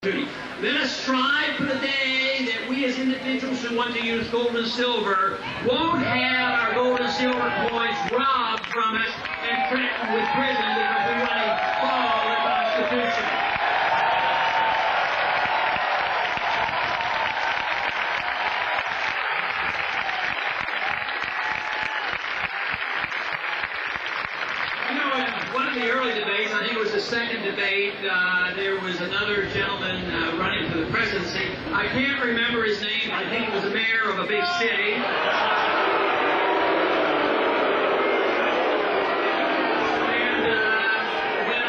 Let us strive for the day that we as individuals who want to use gold and silver won't have our gold and silver coins robbed from us and threatened with prison because we want to follow the Constitution. One of the early debates, I think it was the second debate, there was another gentleman running for the presidency. I can't remember his name. I think he was the mayor of a big city. And when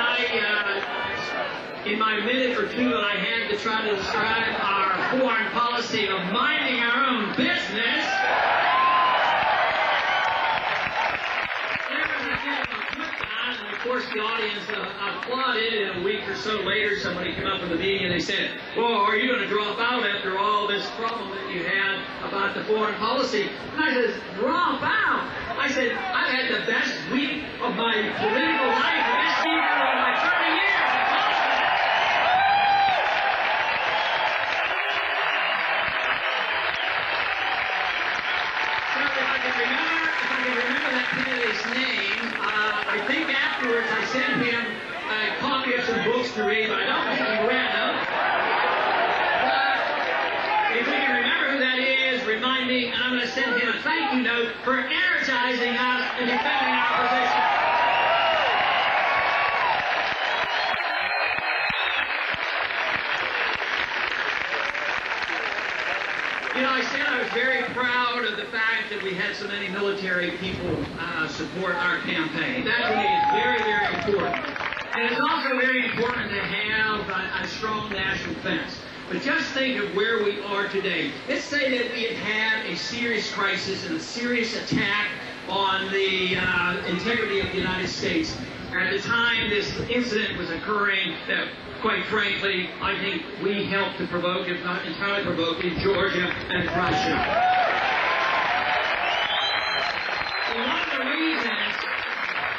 in my minute or two that I had to try to describe our foreign policy of minding our own business, of course, the audience applauded, and a week or so later, somebody came up in the meeting and they said, well, are you going to drop out after all this problem that you had about the foreign policy? And I said, drop out? I said, I've had the best week of my political life, the best week of my 30 years. So if I can remember that candidate's name, I think afterwards I sent him a copy of some books to read, but I don't think he read them. If we can remember who that is, remind me, and I'm going to send him a thank you note for energizing us and defending our position. You know, I said I was very proud of the fact that we had so many military people support our campaign. That to me is very, very important. And it's also very important to have a strong national defense. But just think of where we are today. Let's say that we had had a serious crisis and a serious attack on the integrity of the United States. At the time this incident was occurring, that quite frankly, I think we helped to provoke, if not entirely provoke, in Georgia and Russia.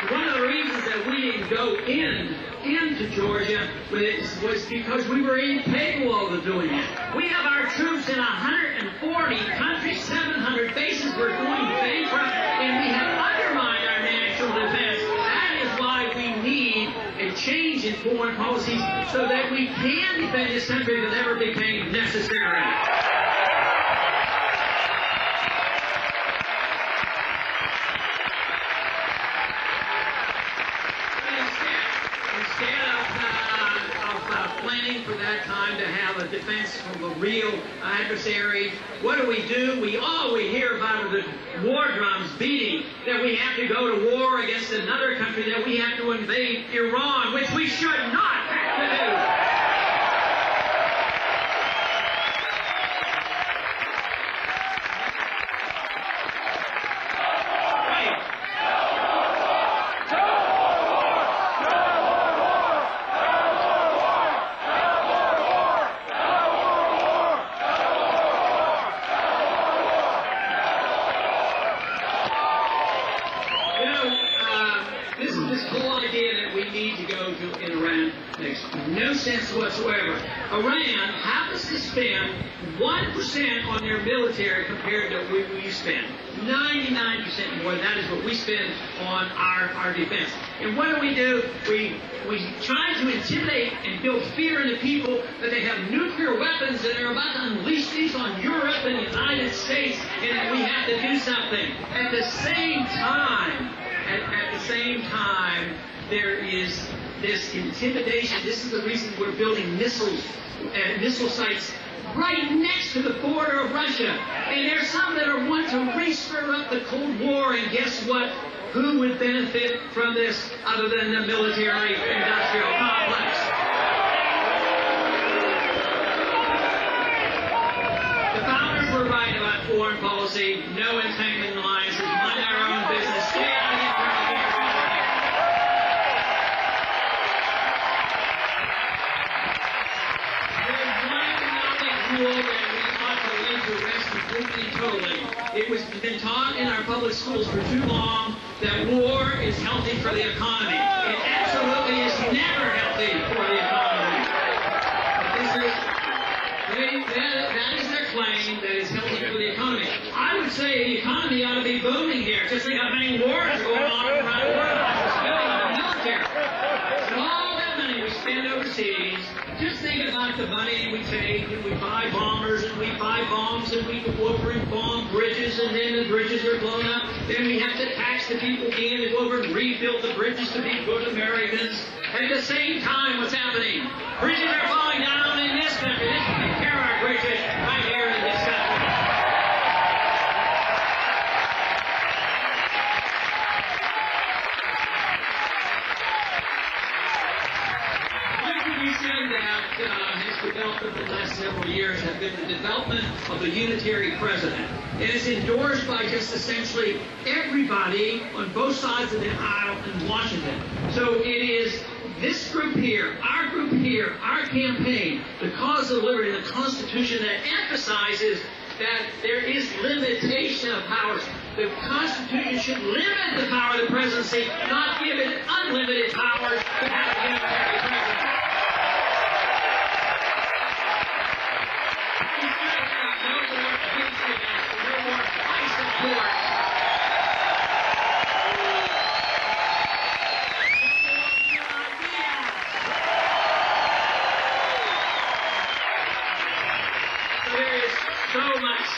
One of the reasons that we didn't go into Georgia was because we were incapable of doing it. We have our troops in 140 countries, 700 bases. We're going bankrupt, and we have undermined our national defense. That is why we need a change in foreign policy so that we can defend this country if it ever became necessary. Instead of planning for that time to have a defense from a real adversary, what do? All we hear about are the war drums beating, that we have to go to war against another country, that we have to invade Iran, which we should not have to do. No sense whatsoever. Iran happens to spend 1% on their military compared to what we spend. 99% more. That is what we spend on our defense. And what do? We try to intimidate and build fear in the people that they have nuclear weapons and they're about to unleash these on Europe and the United States, and that we have to do something. At the same time, there is this intimidation. This is the reason we're building missile sites right next to the border of Russia. And there's some that are want to re-stir up the Cold War, and guess what? Who would benefit from this other than the military-industrial complex? The founders were right about foreign policy. No entangling alliances. Mind our own business. Stay out of the internal affairs. That we ought to leave to rest completely and totally. It was been taught in our public schools for too long that war is healthy for the economy. It absolutely is never healthy for the economy. But this That is their claim that is healthy for the economy. I would say the economy ought to be booming here. Just think how many wars going on around the world. We're spending on the military. So all that money we spend overseas, just think about the money we take and we buy bombers and we buy bombs and we go over and bomb bridges and then the bridges are blown up. Then we have to tax the people again to go over and rebuild the bridges to be good Americans. At the same time, what's happening? Bridges are falling down in this country. Let's take care of our bridges right here in this country. What can we say that has developed over the last several years has been the development of a unitary president. It is endorsed by just essentially everybody on both sides of the aisle in Washington. So it is this group here, our campaign, the cause of liberty, the Constitution that emphasizes that there is limitation of powers. The Constitution should limit the power of the presidency, not give it unlimited powers to have a unitary president. No more ice support. So much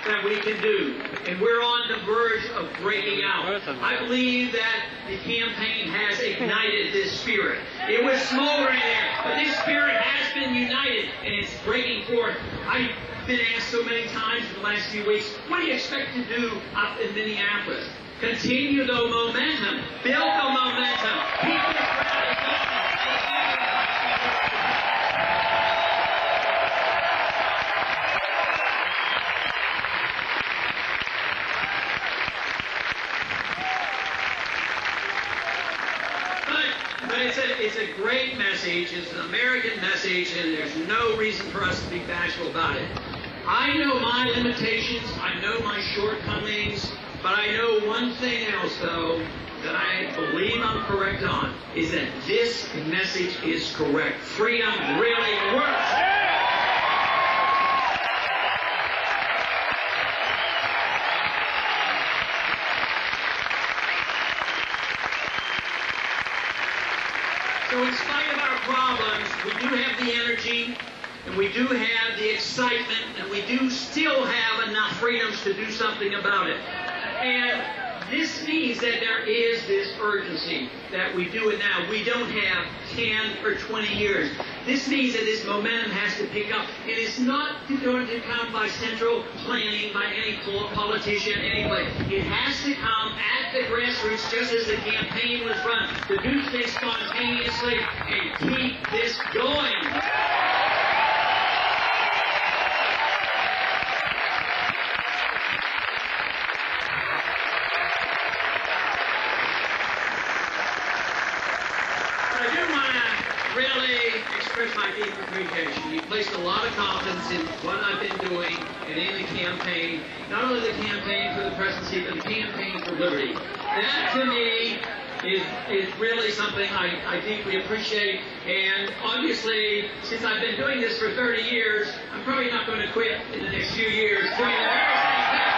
that we can do, and we're on the verge of breaking out. I believe that the campaign has ignited this spirit. It was smoldering there, but this spirit has been united, and it's breaking forth. I've been asked so many times in the last few weeks, what do you expect to do up in Minneapolis? Continue the momentum, build the momentum, keep this rally going. But it's a great message. It's an American message, and there's no reason for us to be bashful about it. I know my limitations. I know my shortcomings. But I know one thing else, though, that I believe I'm correct on, is that this message is correct. Freedom really works. So in spite of our problems, we do have the energy, and we do have the excitement, and we do still have enough freedoms to do something about it. And this means that there is this urgency that we do it now. We don't have 10 or 20 years. This means that this momentum has to pick up. And it's not going to come by central planning by any politician, anybody. It has to come at the grassroots, just as the campaign was run, to do things spontaneously and keep this going. Really express my deep appreciation. You placed a lot of confidence in what I've been doing and in the campaign, not only the campaign for the presidency, but the campaign for liberty. That, to me, is really something I deeply appreciate. And obviously, since I've been doing this for 30 years, I'm probably not going to quit in the next few years doing the very same thing.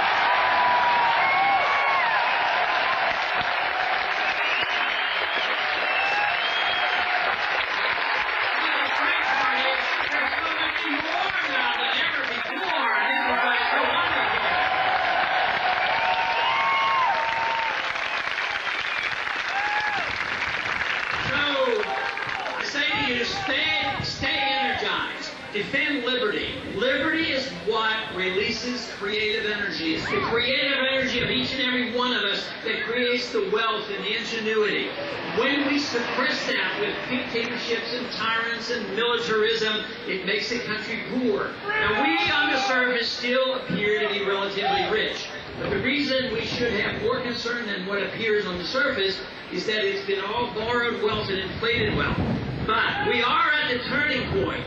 Stay energized. Defend liberty. Liberty is what releases creative energy. It's the creative energy of each and every one of us that creates the wealth and the ingenuity. When we suppress that with dictatorships and tyrants and militarism, it makes the country poor. Now, we on the surface still appear to be relatively rich. But the reason we should have more concern than what appears on the surface is that it's been all borrowed wealth and inflated wealth. But we are at the turning point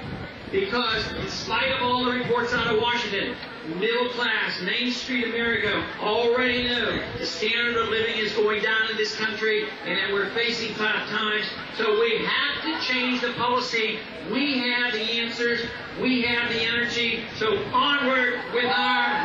because in spite of all the reports out of Washington, middle class, Main Street America already know the standard of living is going down in this country and that we're facing tough times. So we have to change the policy. We have the answers. We have the energy. So onward with our